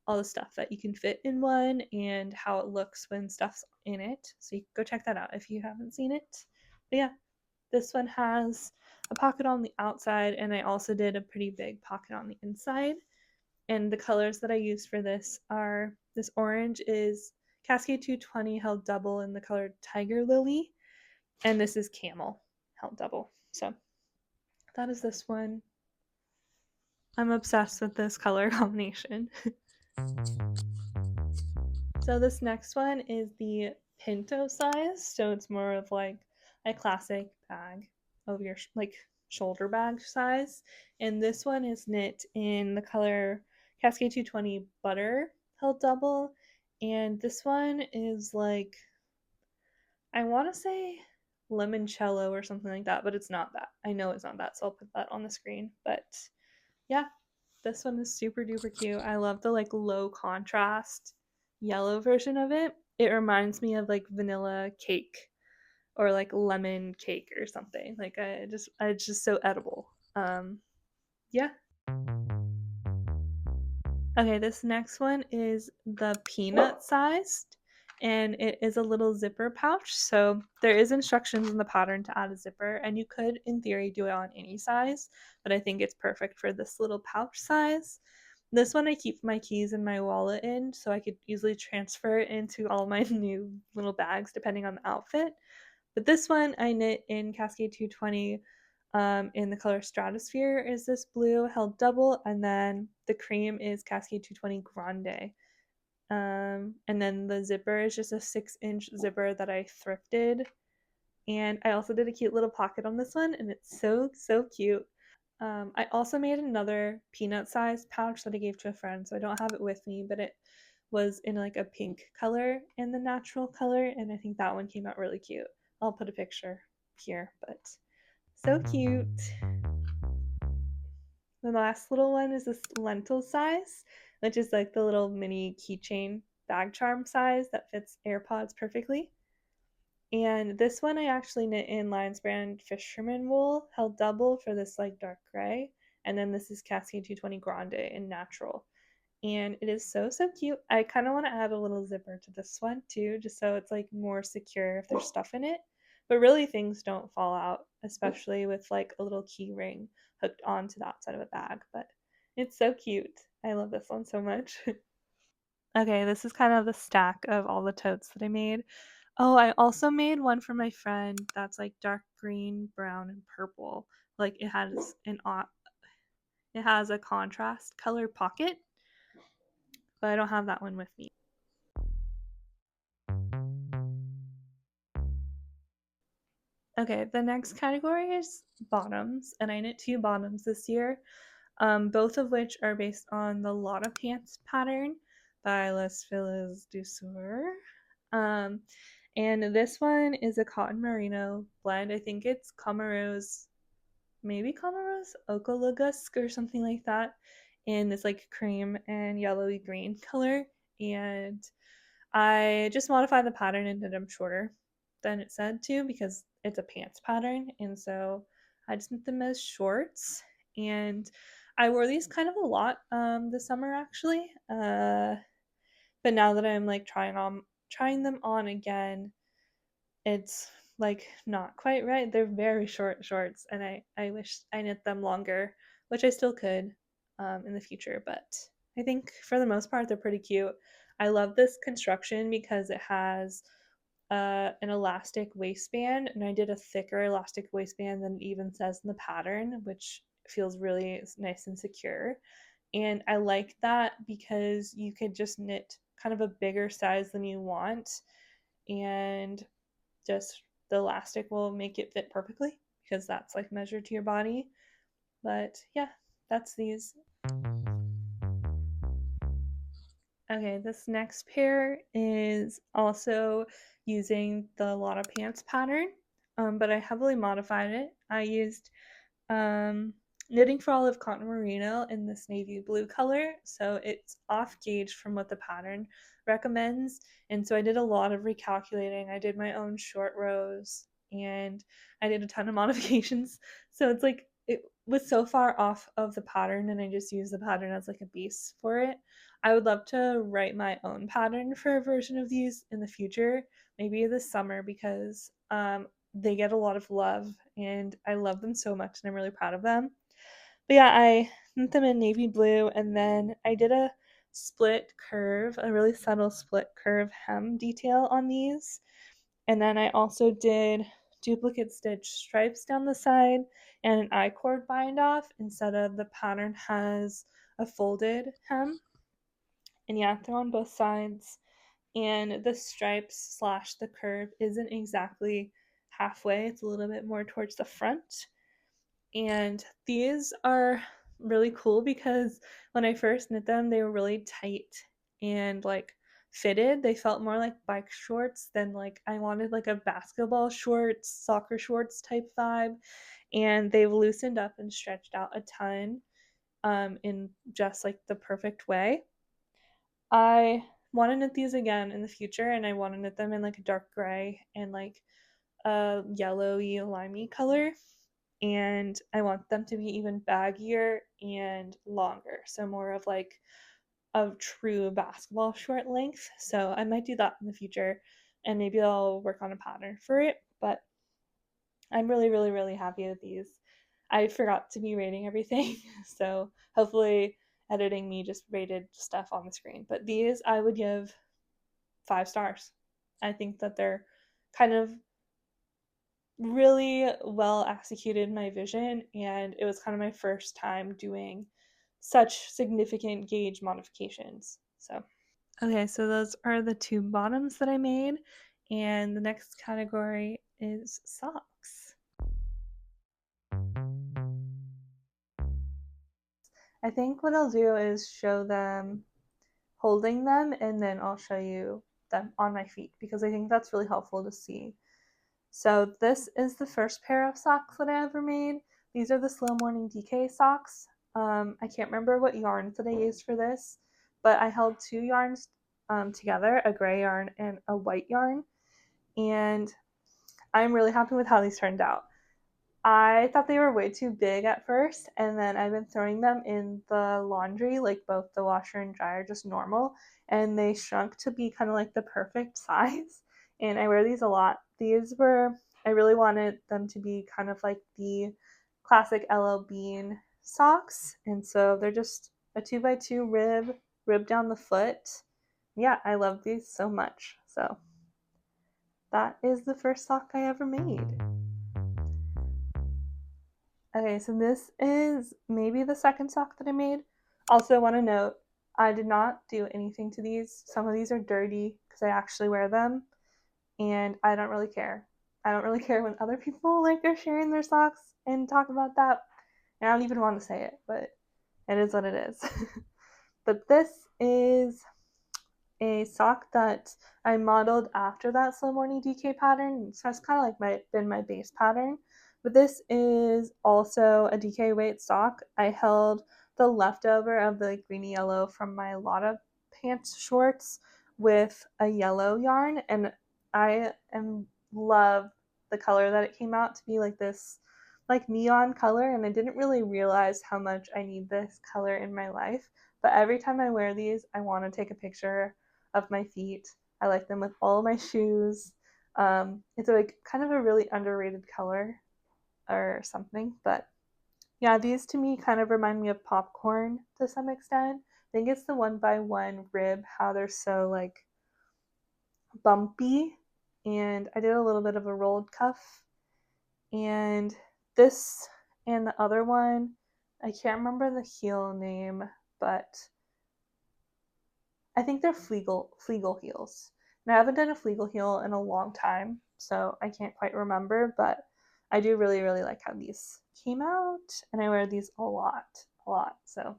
all the stuff that you can fit in one and how it looks when stuff's in it. So you can go check that out if you haven't seen it. But yeah, this one has a pocket on the outside, and I also did a pretty big pocket on the inside. And the colors that I used for this are this orange is Cascade 220 held double in the color Tiger Lily, and this is camel held double. So that is this one. I'm obsessed with this color combination. So this next one is the Pinto size. So it's more of like a classic bag of your like shoulder bag size. And this one is knit in the color Cascade 220 butter held double. And this one is like, I want to say limoncello or something like that, but it's not that. I know it's not that, so I'll put that on the screen. But yeah, this one is super duper cute. I love the like low contrast yellow version of it. It reminds me of like vanilla cake or like lemon cake or something. Like it's just so edible. Yeah. Okay, this next one is the peanut sized, and it is a little zipper pouch. So there is instructions in the pattern to add a zipper, and you could in theory do it on any size, but I think it's perfect for this little pouch size. This one I keep my keys and my wallet in, so I could easily transfer it into all my new little bags depending on the outfit. But this one I knit in Cascade 220 in the color Stratosphere is this blue held double, and then the cream is Cascade 220 Grande. And then the zipper is just a 6-inch zipper that I thrifted. And I also did a cute little pocket on this one, and it's so, so cute. I also made another peanut sized pouch that I gave to a friend, so I don't have it with me, but it was in like a pink color and the natural color, and I think that one came out really cute. I'll put a picture here, but so cute. The last little one is this lentil size, which is like the little mini keychain bag charm size that fits AirPods perfectly. And this one I actually knit in Lions Brand Fisherman wool, held double for this like dark gray. And then this is Cascade 220 Grande in natural. And it is so, so cute. I kind of want to add a little zipper to this one too, just so it's like more secure if there's stuff in it. But really things don't fall out, especially with like a little key ring hooked onto the outside of a bag. But it's so cute. I love this one so much. Okay, this is kind of the stack of all the totes that I made. Oh, I also made one for my friend that's like dark green, brown, and purple. Like it has a contrast color pocket, but I don't have that one with me. Okay, the next category is bottoms, and I knit 2 bottoms this year, both of which are based on the Lotta Pants pattern by Les Filles du Soir. And this one is a cotton merino blend. I think it's Comoros, maybe Comoros Okologusk or something like that, in this like cream and yellowy green color. And I just modified the pattern and did them shorter than it said to because it's a pants pattern. And so I just knit them as shorts. And I wore these kind of a lot this summer actually. But now that I'm like trying them on again, it's like not quite right. They're very short shorts, and I wish I knit them longer, which I still could in the future, but I think for the most part they're pretty cute. I love this construction because it has an elastic waistband, and I did a thicker elastic waistband than it even says in the pattern, which feels really nice and secure. And I like that because you could just knit kind of a bigger size than you want, and just the elastic will make it fit perfectly because that's like measured to your body. But yeah, that's these. Okay, this next pair is also using the Lotta Pants pattern, but I heavily modified it. I used um, Knitting for Olive Cotton Merino in this navy blue color, so it's off gauge from what the pattern recommends. And so I did a lot of recalculating. I did my own short rows and I did a ton of modifications. So it's like it was so far off of the pattern, and I just used the pattern as like a base for it. I would love to write my own pattern for a version of these in the future, maybe this summer, because they get a lot of love and I love them so much and I'm really proud of them. But yeah, I knit them in navy blue, and then I did a split curve, a really subtle split curve hem detail on these. And then I also did duplicate stitch stripes down the side and an I-cord bind off instead of the pattern has a folded hem. And yeah, they're on both sides. And the stripes slash the curve isn't exactly halfway, it's a little bit more towards the front. And these are really cool because when I first knit them, they were really tight and like fitted. They felt more like bike shorts than like I wanted like a basketball shorts, soccer shorts type vibe. And they've loosened up and stretched out a ton in just like the perfect way. I want to knit these again in the future, and I want to knit them in like a dark gray and like a yellowy limey color, and I want them to be even baggier and longer, so more of like a true basketball short length. So I might do that in the future, and maybe I'll work on a pattern for it. But I'm really, really, really happy with these. I forgot to be rating everything, so hopefully editing me just rated stuff on the screen. But these I would give 5 stars. I think that they're kind of really well executed my vision, and it was kind of my first time doing such significant gauge modifications. So okay, so those are the two bottoms that I made, and the next category is socks. I think what I'll do is show them holding them, and then I'll show you them on my feet because I think that's really helpful to see. So this is the first pair of socks that I ever made. These are the Slow Morning DK socks. I can't remember what yarns that I used for this, but I held two yarns together, a gray yarn and a white yarn, and I'm really happy with how these turned out. I thought they were way too big at first, and then I've been throwing them in the laundry, like both the washer and dryer, just normal, and they shrunk to be kind of like the perfect size. And I wear these a lot. I really wanted them to be kind of like the classic LL Bean socks, and so they're just a 2x2 rib down the foot. Yeah, I love these so much. So that is the first sock I ever made. Okay, so this is maybe the second sock that I made. Also, want to note, I did not do anything to these. Some of these are dirty because I actually wear them, and I don't really care. I don't really care when other people like are sharing their socks and talk about that. And I don't even want to say it, but it is what it is. But this is a sock that I modeled after that Slow Morning DK pattern. So it's kind of like been my base pattern. But this is also a DK weight sock. I held the leftover of the greeny yellow from my Lotta Pants shorts with a yellow yarn, and love the color that it came out to be, like this like neon color, and I didn't really realize how much I need this color in my life. But every time I wear these, I want to take a picture of my feet. I like them with all of my shoes. It's like kind of a really underrated color or something, but yeah, these to me kind of remind me of popcorn to some extent. I think it's the 1x1 rib, how they're so like bumpy. And I did a little bit of a rolled cuff. And this and the other one, I can't remember the heel name, but I think they're Fleagle heels. And I haven't done a Fleagle heel in a long time, so I can't quite remember, but I do really, really like how these came out, and I wear these a lot, a lot. So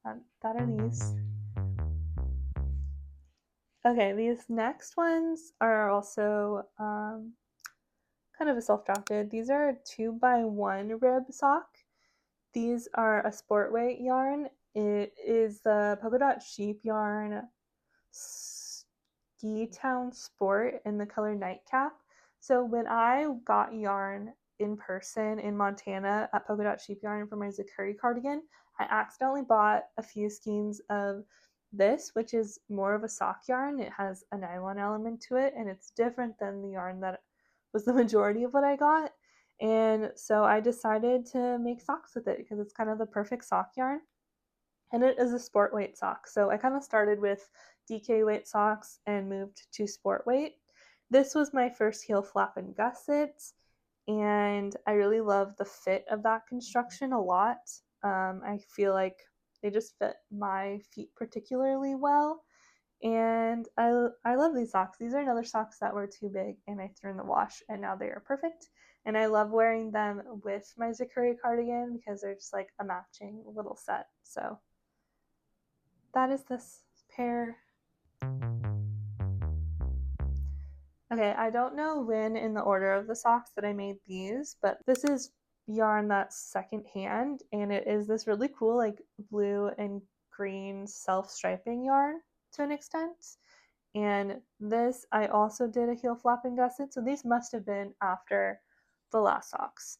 that are these. Okay, these next ones are also kind of a self-drafted. These are a 2x1 rib sock. These are a sport weight yarn. It is the polka dot sheep yarn Ski Town Sport in the color Nightcap. So when I got yarn in person in Montana at Polka Dot Sheep Yarn for my Zakuri cardigan, I accidentally bought a few skeins of this, which is more of a sock yarn. It has a nylon element to it, and it's different than the yarn that was the majority of what I got. And so I decided to make socks with it because it's kind of the perfect sock yarn. And it is a sport weight sock. So I kind of started with DK weight socks and moved to sport weight. This was my first heel flap and gusset, and I really love the fit of that construction a lot. I feel like they just fit my feet particularly well. And I love these socks. These are another socks that were too big and I threw in the wash, and now they are perfect. And I love wearing them with my Zakuri cardigan because they're just like a matching little set. So that is this pair. Okay, I don't know when in the order of the socks that I made these, but this is yarn that's secondhand, and it is this really cool like blue and green self-striping yarn to an extent. And this I also did a heel flap and gusset, so these must have been after the last socks.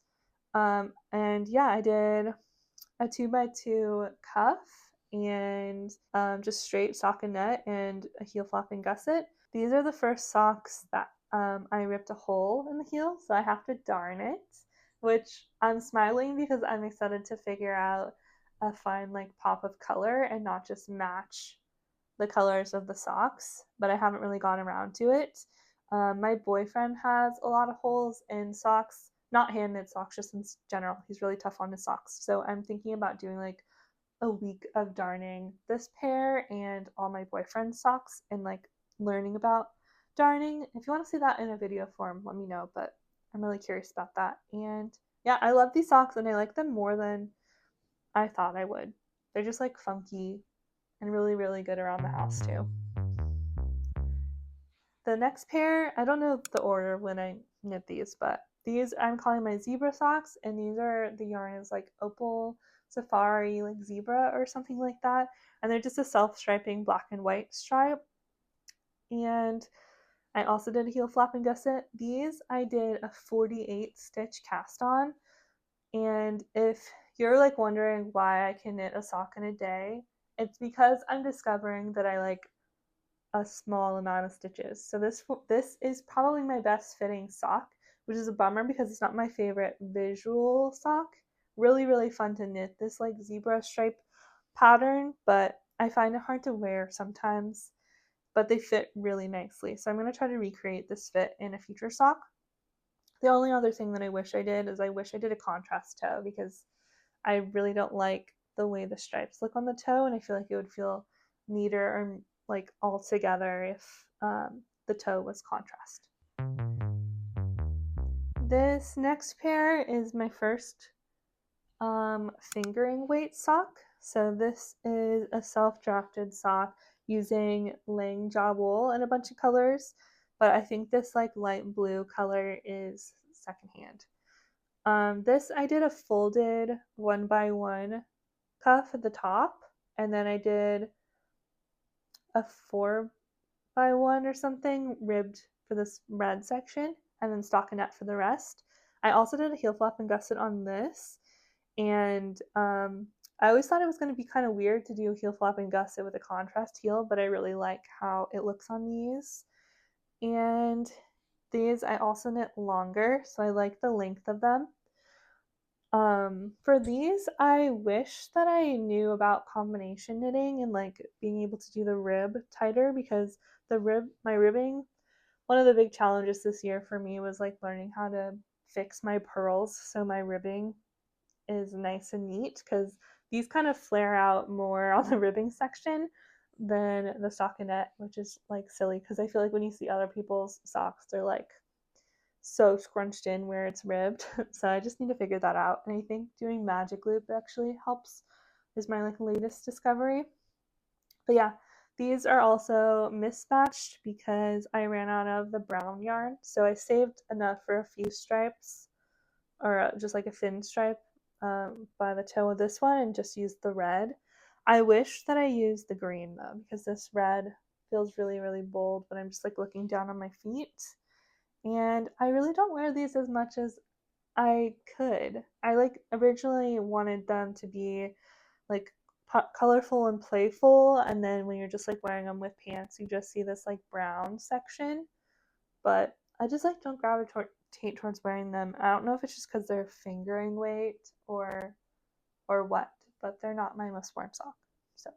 And yeah, I did a 2x2 cuff and just straight stockinette and a heel flap and gusset. These are the first socks that I ripped a hole in the heel, so I have to darn it, which I'm smiling because I'm excited to figure out a fine like pop of color and not just match the colors of the socks, but I haven't really gone around to it. My boyfriend has a lot of holes in socks, not hand knit socks, just in general. He's really tough on his socks. So I'm thinking about doing like a week of darning this pair and all my boyfriend's socks and like learning about darning. If you want to see that in a video form, let me know, but I'm really curious about that. And yeah, I love these socks and I like them more than I thought I would. They're just like funky and really, really good around the house too. The next pair, I don't know the order when I knit these, but these I'm calling my zebra socks, and these are the yarn is like opal safari like zebra or something like that, and they're just a self-striping black and white stripe. And I also did a heel flap and gusset. These I did a 48 stitch cast on, and if you're like wondering why I can knit a sock in a day, it's because I'm discovering that I like a small amount of stitches. So this is probably my best fitting sock, which is a bummer because it's not my favorite visual sock. Really, really fun to knit this like zebra stripe pattern, but I find it hard to wear sometimes, but they fit really nicely. So I'm going to try to recreate this fit in a future sock. The only other thing that I wish I did is I wish I did a contrast toe because I really don't like the way the stripes look on the toe, and I feel like it would feel neater or like all together if the toe was contrast. This next pair is my first fingering weight sock. So this is a self-drafted sock using Lang Jaw wool in a bunch of colors, but I think this like light blue color is secondhand. This I did a folded 1x1 cuff at the top, and then I did a 4x1 or something ribbed for this red section, and then stockinette for the rest. I also did a heel flap and gusset on this, and I always thought it was going to be kind of weird to do a heel flap and gusset with a contrast heel, but I really like how it looks on these. And These I also knit longer, so I like the length of them. For these, I wish that I knew about combination knitting and like being able to do the rib tighter, because my ribbing, one of the big challenges this year for me was like learning how to fix my purls so my ribbing is nice and neat, because these kind of flare out more on the ribbing section than the stockinette, which is like silly because I feel like when you see other people's socks, they're like so scrunched in where it's ribbed. So I just need to figure that out. And I think doing magic loop actually helps, is my like latest discovery. But yeah, these are also mismatched because I ran out of the brown yarn. So I saved enough for a few stripes, or just like a thin stripe by the toe of this one, and just used the red. I wish that I used the green though, because this red feels really, really bold when I'm just like looking down on my feet. And I really don't wear these as much as I could. I like originally wanted them to be like colorful and playful, and then when you're just like wearing them with pants, you just see this like brown section. But I just like don't gravitate towards wearing them. I don't know if it's just because they're fingering weight or what, but they're not my most worn sock. So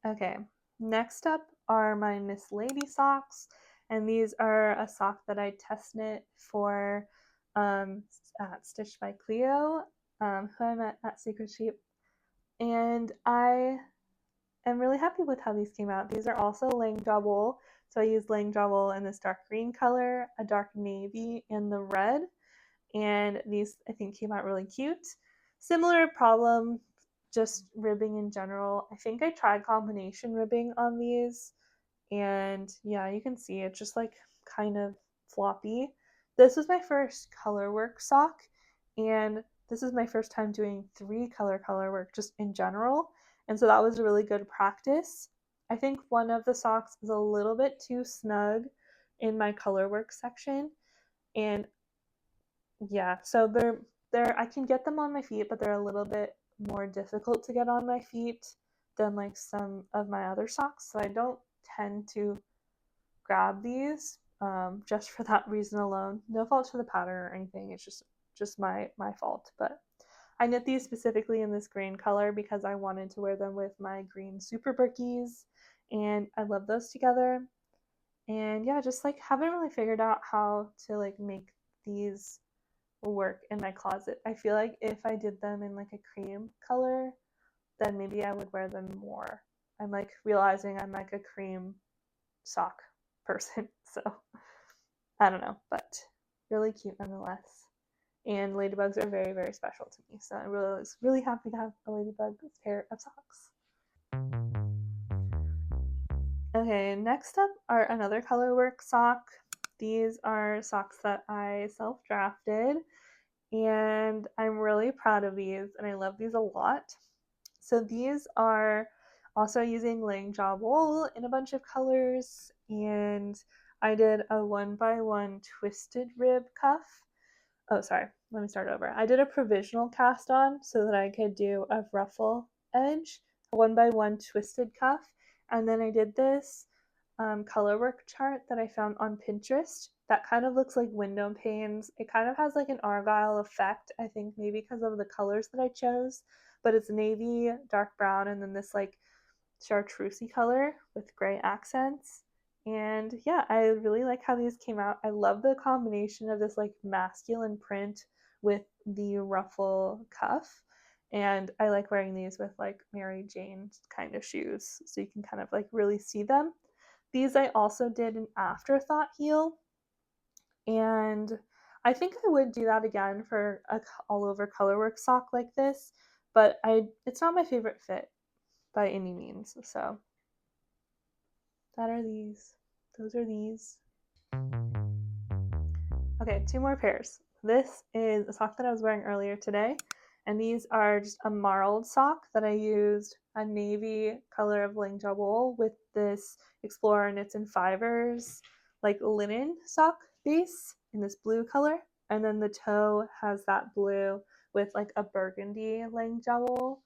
okay, next up are my Miss Lady socks, and these are a sock that I test knit for at Stitched by Cleo, who I met at Secret Sheep, and I am really happy with how these came out. These are also Lang Double, so I used Lang Double in this dark green color, a dark navy, and the red, and these I think came out really cute. Similar problem, just ribbing in general. I think I tried combination ribbing on these, and yeah, you can see it's just like kind of floppy. This was my first color work sock, and this is my first time doing 3 color work just in general, and so that was a really good practice. I think one of the socks is a little bit too snug in my color work section, and yeah, so they're I can get them on my feet, but they're a little bit more difficult to get on my feet than like some of my other socks. So I don't tend to grab these just for that reason alone. No fault to the pattern or anything. It's just my fault. But I knit these specifically in this green color because I wanted to wear them with my green Super Berkeys, and I love those together. And yeah, just like haven't really figured out how to like make these work in my closet. I feel like if I did them in like a cream color, then maybe I would wear them more. I'm like realizing I'm like a cream sock person, so I don't know, but really cute nonetheless. And ladybugs are very, very special to me, so I was really happy to have a ladybug pair of socks. Okay, next up are another color work sock. These are socks that I self-drafted, and I'm really proud of these, and I love these a lot. So these are also using Lang wool in a bunch of colors, and I did a 1x1 twisted rib cuff. Oh, sorry, let me start over. I did a provisional cast on so that I could do a ruffle edge, a 1x1 twisted cuff, and then I did this color work chart that I found on Pinterest that kind of looks like window panes. It kind of has like an argyle effect, I think maybe because of the colors that I chose, but it's navy, dark brown, and then this like chartreusey color with gray accents. And yeah, I really like how these came out. I love the combination of this like masculine print with the ruffle cuff. And I like wearing these with like Mary Jane kind of shoes, so you can kind of like really see them. These I also did an afterthought heel, and I think I would do that again for a all over colorwork sock like this, but it's not my favorite fit by any means. So that are these. Those are these. Okay, 2 more pairs. This is a sock that I was wearing earlier today, and these are just a marled sock that I used a navy color of Lang wool with this Explorer Knits and Fibers like linen sock base in this blue color, and then the toe has that blue with like a burgundy Lang wool.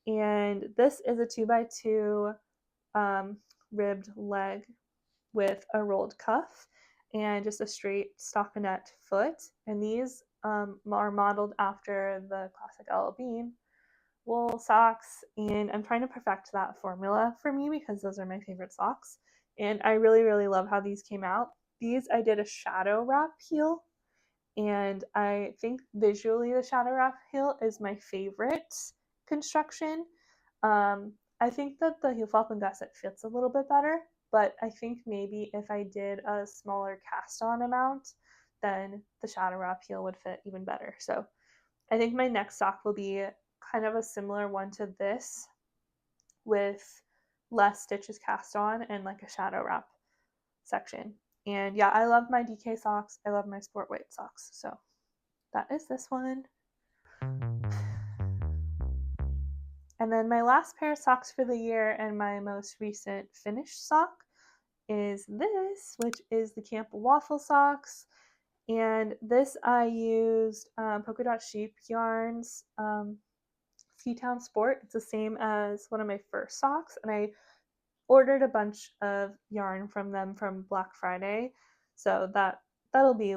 And this is a 2x2 ribbed leg with a rolled cuff and just a straight stockinette foot. And these are modeled after the classic LL Bean wool socks, and I'm trying to perfect that formula for me because those are my favorite socks. And I really, really love how these came out. These I did a shadow wrap heel, and I think visually the shadow wrap heel is my favorite construction. I think that the heel flap and gusset fits a little bit better, but I think maybe if I did a smaller cast on amount, then the shadow wrap heel would fit even better. So I think my next sock will be kind of a similar one to this with less stitches cast on and like a shadow wrap section. And yeah, I love my DK socks. I love my sport weight socks. So that is this one. And then my last pair of socks for the year and my most recent finished sock is this, which is the Camp Waffle socks. And this I used polka dot sheep yarns, Seatown Sport. It's the same as one of my first socks, and I ordered a bunch of yarn from them from Black Friday, so that'll be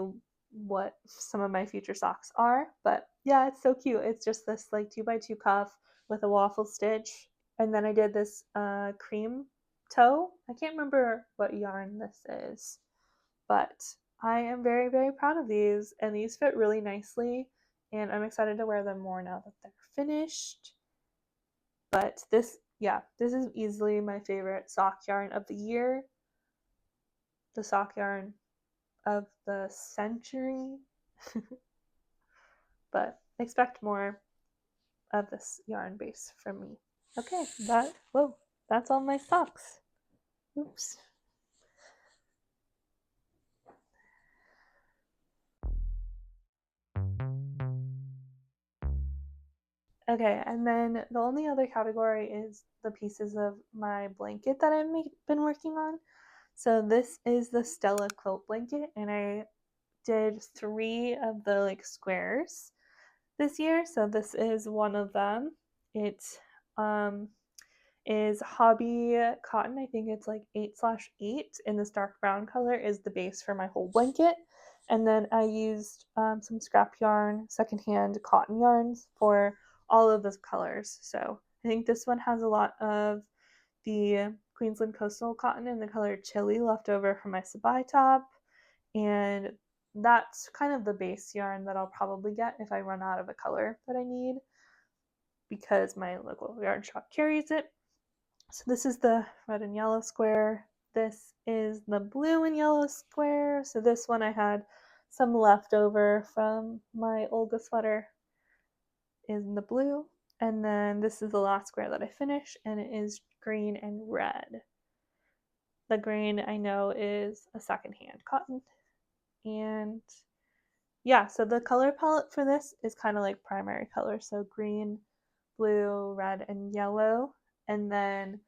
what some of my future socks are. But yeah, it's so cute. It's just this like 2x2 cuff with a waffle stitch, and then I did this cream toe. I can't remember what yarn this is, but I am very, very proud of these, and these fit really nicely, and I'm excited to wear them more now that they're finished. But this is easily my favorite sock yarn of the year, the sock yarn of the century. But expect more of this yarn base from me. Okay, that's all my socks. Oops. Okay, and then the only other category is the pieces of my blanket that I've been working on. So this is the Stella quilt blanket, and I did 3 of the like squares this year. So this is one of them. It is hobby cotton. I think it's like 8/8, and this dark brown color is the base for my whole blanket. And then I used some scrap yarn, secondhand cotton yarns for all of the colors. So I think this one has a lot of the Queensland coastal cotton in the color chili left over from my sabai top, and that's kind of the base yarn that I'll probably get if I run out of a color that I need, because my local yarn shop carries it. So this is the red and yellow square. This is the blue and yellow square. So this one I had some leftover from my Olga sweater in the blue. And then this is the last square that I finished, and it is green and red. The green I know is a secondhand cotton. And yeah, so the color palette for this is kind of like primary color. So green, blue, red, and yellow. And then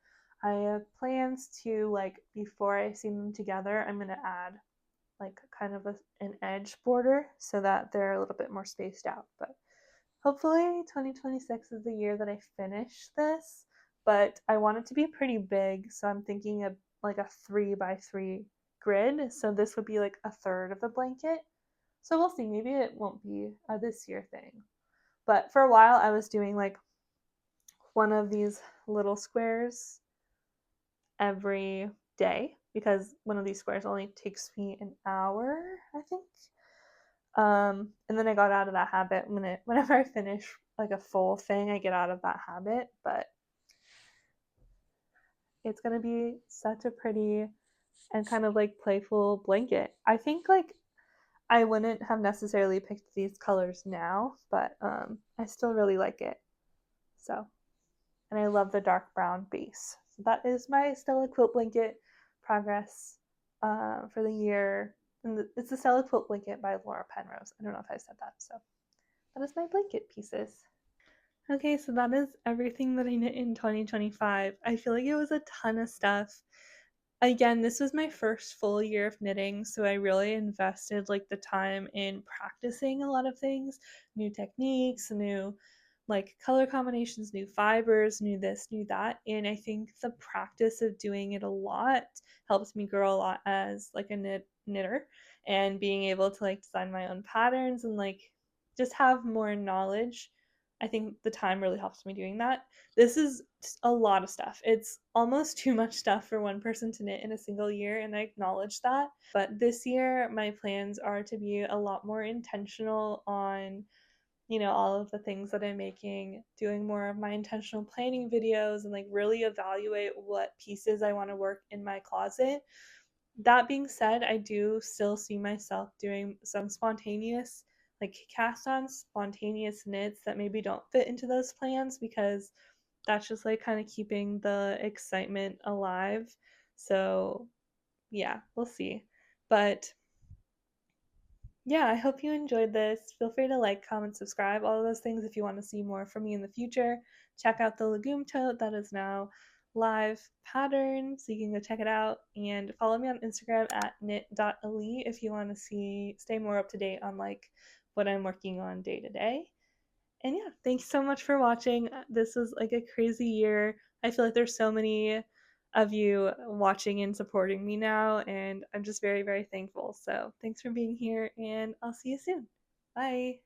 I have plans to, like, before I seam them together, I'm going to add like kind of an edge border so that they're a little bit more spaced out. But hopefully 2026 is the year that I finish this, but I want it to be pretty big, so I'm thinking of like a 3x3 grid. So this would be like a third of the blanket. So we'll see. Maybe it won't be a this year thing. But for a while I was doing like one of these little squares every day, because one of these squares only takes me an hour, I think. And then I got out of that habit. Whenever I finish like a full thing, I get out of that habit. But it's gonna be such a pretty and kind of like playful blanket. I think like I wouldn't have necessarily picked these colors now, but I still really like it. So, and I love the dark brown base. So that is my Stella quilt blanket progress for the year. And it's the Stella quilt blanket by Laura Penrose. I don't know if I said that. So that is my blanket pieces. Okay, so that is everything that I knit in 2025. I feel like it was a ton of stuff. Again, this was my first full year of knitting, so I really invested like the time in practicing a lot of things, new techniques, new like color combinations, new fibers, new this, new that. And I think the practice of doing it a lot helps me grow a lot as like a knitter, and being able to like design my own patterns and like just have more knowledge. I think the time really helps me doing that. This is a lot of stuff. It's almost too much stuff for one person to knit in a single year, and I acknowledge that. But this year, my plans are to be a lot more intentional on, all of the things that I'm making, doing more of my intentional planning videos, and like really evaluate what pieces I want to work in my closet. That being said, I do still see myself doing some spontaneous, like cast on spontaneous knits that maybe don't fit into those plans, because that's just like kind of keeping the excitement alive. So, yeah, we'll see. But yeah, I hope you enjoyed this. Feel free to like, comment, subscribe, all of those things if you want to see more from me in the future. Check out the Legume Tote that is now live pattern, so you can go check it out. And follow me on Instagram at knit.alee if you want to stay more up to date on like what I'm working on day to day. And yeah, thanks so much for watching. This was like a crazy year. I feel like there's so many of you watching and supporting me now, and I'm just very, very thankful. So thanks for being here, and I'll see you soon. Bye.